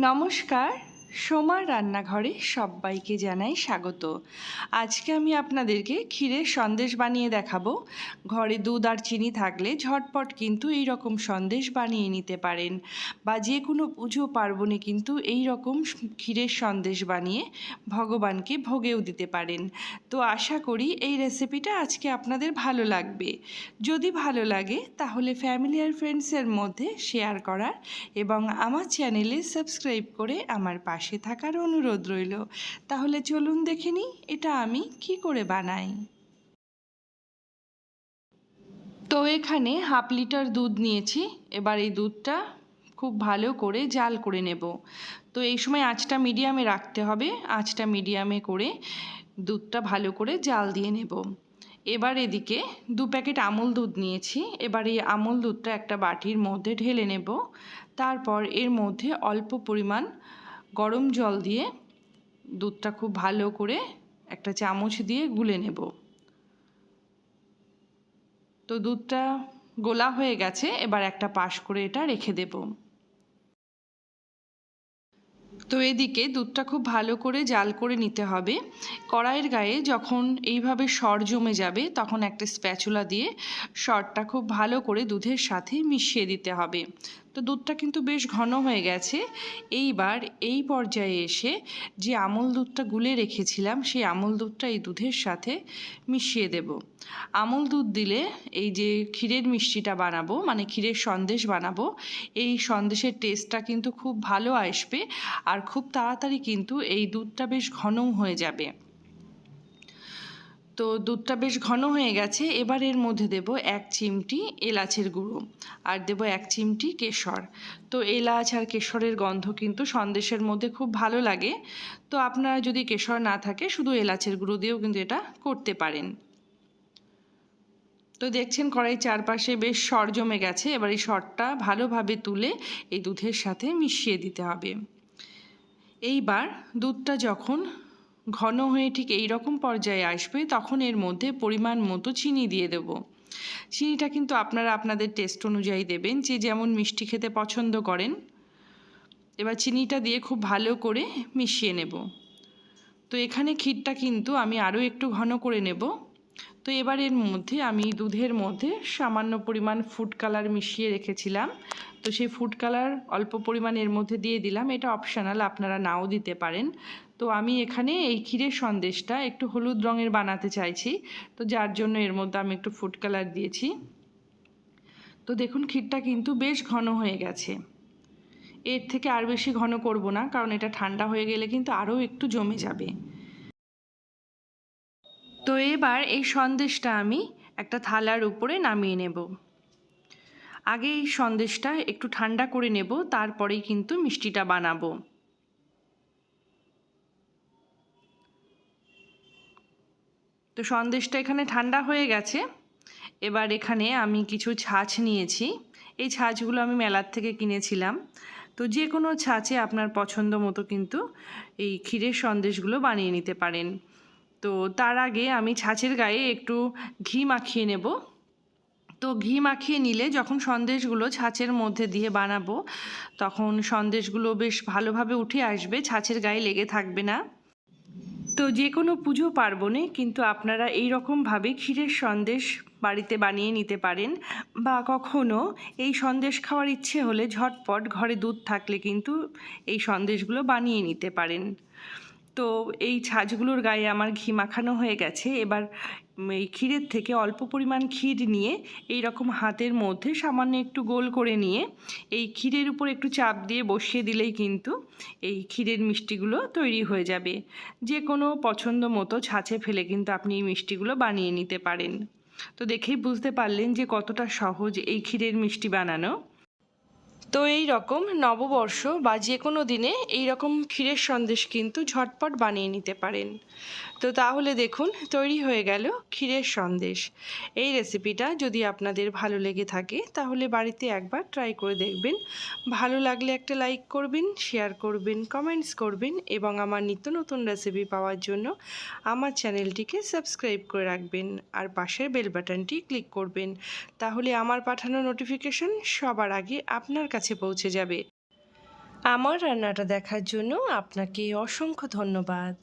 নমস্কার, সোমার রান্নাঘরে সবাইকে জানাই স্বাগত। আজকে আমি আপনাদেরকে ক্ষীরের সন্দেশ বানিয়ে দেখাবো। ঘরে দুধ আর চিনি থাকলে ঝটপট কিন্তু এই রকম সন্দেশ বানিয়ে নিতে পারেন, বা যে কোনো পুজো পার্বণে কিন্তু এই রকম ক্ষীরের সন্দেশ বানিয়ে ভগবানকে ভোগেও দিতে পারেন। তো আশা করি এই রেসিপিটা আজকে আপনাদের ভালো লাগবে। যদি ভালো লাগে তাহলে ফ্যামিলি আর ফ্রেন্ডসের মধ্যে শেয়ার করার এবং আমার চ্যানেলে সাবস্ক্রাইব করে আমার পাশে থাকার অনুরোধ রইল। তাহলে চলুন দেখে নিই এটা আমি কি করে বানাই। তো এখানে হাফ লিটার দুধ নিয়েছি। এবার এই দুধটা খুব ভালো করে জাল করে নেব। তো এই সময় আঁচটা মিডিয়ামে রাখতে হবে। আঁচটা মিডিয়ামে করে দুধটা ভালো করে জাল দিয়ে নেব। এবার এদিকে 2 প্যাকেট আমুল দুধ নিয়েছি। এবার এই আমুল দুধটা একটা বাটির মধ্যে ঢেলে নেব। তারপর এর মধ্যে অল্প পরিমাণ গরম জল দিয়ে দুধটা খুব ভালো করে একটা চামচ দিয়ে গুলে নেব। তো দুধটা গোলা হয়ে গেছে, এবার একটা পাশ করে এটা রেখে দেব। তো এদিকে দুধটা খুব ভালো করে জাল করে নিতে হবে। কড়াইয়ের গায়ে যখন এইভাবে সর জমে যাবে তখন একটা স্প্যাচুলা দিয়ে সরটা খুব ভালো করে দুধের সাথে মিশিয়ে দিতে হবে। তো দুধটা কিন্তু বেশ ঘন হয়ে গেছে। এইবার এই পর্যায়ে এসে যে আমুল দুধটা গুলে রেখেছিলাম সেই আমুল দুধটা এই দুধের সাথে মিশিয়ে দেব। আমুল দুধ দিলে এই যে ক্ষীরের মিষ্টিটা বানাবো, মানে ক্ষীরের সন্দেশ বানাবো, এই সন্দেশের টেস্টটা কিন্তু খুব ভালো আসবে আর খুব তাড়াতাড়ি কিন্তু এই দুধটা বেশ ঘনও হয়ে যাবে। তো দুধটা বেশ ঘন হয়ে গেছে। এবার এর মধ্যে দেব 1 চিমটি এলাচের গুঁড়ো আর দেব 1 চিমটি কেশর। তো এলাচ আর কেশরের গন্ধ কিন্তু সন্দেশের মধ্যে খুব ভালো লাগে। তো আপনারা যদি কেশর না থাকে শুধু এলাচের গুঁড়ো দিয়েও কিন্তু এটা করতে পারেন। তো দেখছেন কড়াই চারপাশে বেশ সর জমে গেছে। এবার এই সরটা ভালোভাবে তুলে এই দুধের সাথে মিশিয়ে দিতে হবে। এইবার দুধটা যখন ঘন হয়ে ঠিক এই রকম পর্যায়ে আসবে তখন এর মধ্যে পরিমাণ মতো চিনি দিয়ে দেব। চিনিটা কিন্তু আপনারা আপনাদের টেস্ট অনুযায়ী দেবেন, যে যেমন মিষ্টি খেতে পছন্দ করেন। এবার চিনিটা দিয়ে খুব ভালো করে মিশিয়ে নেব। তো এখানে ক্ষীরটা কিন্তু আমি আরও একটু ঘন করে নেব। তো এবার এর মধ্যে আমি দুধের মধ্যে সামান্য পরিমাণ ফুড কালার মিশিয়ে রেখেছিলাম। তো সেই ফুড কালার অল্প পরিমাণ এর মধ্যে দিয়ে দিলাম। এটা অপশনাল, আপনারা নাও দিতে পারেন। তো আমি এখানে এই ক্ষীরের সন্দেশটা একটু হলুদ রঙের বানাতে চাইছি, তো যার জন্য এর মধ্যে আমি একটু ফুড কালার দিয়েছি। তো দেখুন ক্ষীরটা কিন্তু বেশ ঘন হয়ে গেছে। এর থেকে আর বেশি ঘন করব না, কারণ এটা ঠান্ডা হয়ে গেলে কিন্তু আরও একটু জমে যাবে। তো এবার এই সন্দেশটা আমি একটা থালার উপরে নামিয়ে নেব। আগে এই সন্দেশটা একটু ঠান্ডা করে নেব, তারপরেই কিন্তু মিষ্টিটা বানাবো। তো সন্দেশটা এখানে ঠান্ডা হয়ে গেছে। এবার এখানে আমি কিছু ছাঁচ নিয়েছি। এই ছাঁচগুলো আমি মেলার থেকে কিনেছিলাম। তো যে কোনো ছাঁচে আপনার পছন্দ মতো কিন্তু এই ক্ষীরের সন্দেশগুলো বানিয়ে নিতে পারেন। তো তার আগে আমি ছাঁচের গায়ে একটু ঘি মাখিয়ে নেব। তো ঘি মাখিয়ে নিলে যখন সন্দেশগুলো ছাঁচের মধ্যে দিয়ে বানাবো তখন সন্দেশগুলো বেশ ভালোভাবে উঠে আসবে, ছাঁচের গায়ে লেগে থাকবে না। তো যে কোনো পুজো পার্বণে কিন্তু আপনারা এই রকমভাবে ক্ষীরের সন্দেশ বাড়িতে বানিয়ে নিতে পারেন, বা কখনো এই সন্দেশ খাওয়ার ইচ্ছে হলে ঝটপট ঘরে দুধ থাকলে কিন্তু এই সন্দেশগুলো বানিয়ে নিতে পারেন। তো এই ছাঁচগুলোর গায়ে আমার ঘি মাখানো হয়ে গেছে। এবার এই ক্ষীরের থেকে অল্প পরিমাণ ক্ষীর নিয়ে এই রকম হাতের মধ্যে সামান্য একটু গোল করে নিয়ে এই ক্ষীরের উপর একটু চাপ দিয়ে বসিয়ে দিলেই কিন্তু এই ক্ষীরের মিষ্টিগুলো তৈরি হয়ে যাবে। যে কোনো পছন্দ মতো ছাঁচে ফেলে কিন্তু আপনি এই মিষ্টিগুলো বানিয়ে নিতে পারেন। তো দেখেই বুঝতে পারলেন যে কতটা সহজ এই ক্ষীরের মিষ্টি বানানো। তো এই রকম নববর্ষ বা যে কোনো দিনে এই রকম ক্ষীরের সন্দেশ কিন্তু ঝটপট বানিয়ে নিতে পারেন। তো তাহলে দেখুন তৈরি হয়ে গেল ক্ষীরের সন্দেশ। এই রেসিপিটা যদি আপনাদের ভালো লেগে থাকে তাহলে বাড়িতে একবার ট্রাই করে দেখবেন। ভালো লাগলে একটা লাইক করবেন, শেয়ার করবেন, কমেন্টস করবেন এবং আমার নিত্য নতুন রেসিপি পাওয়ার জন্য আমার চ্যানেলটিকে সাবস্ক্রাইব করে রাখবেন আর পাশের বেল বাটনটি ক্লিক করবেন। তাহলে আমার পাঠানো নোটিফিকেশন সবার আগে আপনার কাছে পৌঁছে যাবে। আমার রান্নাটা দেখার জন্য আপনাকে অসংখ্য ধন্যবাদ।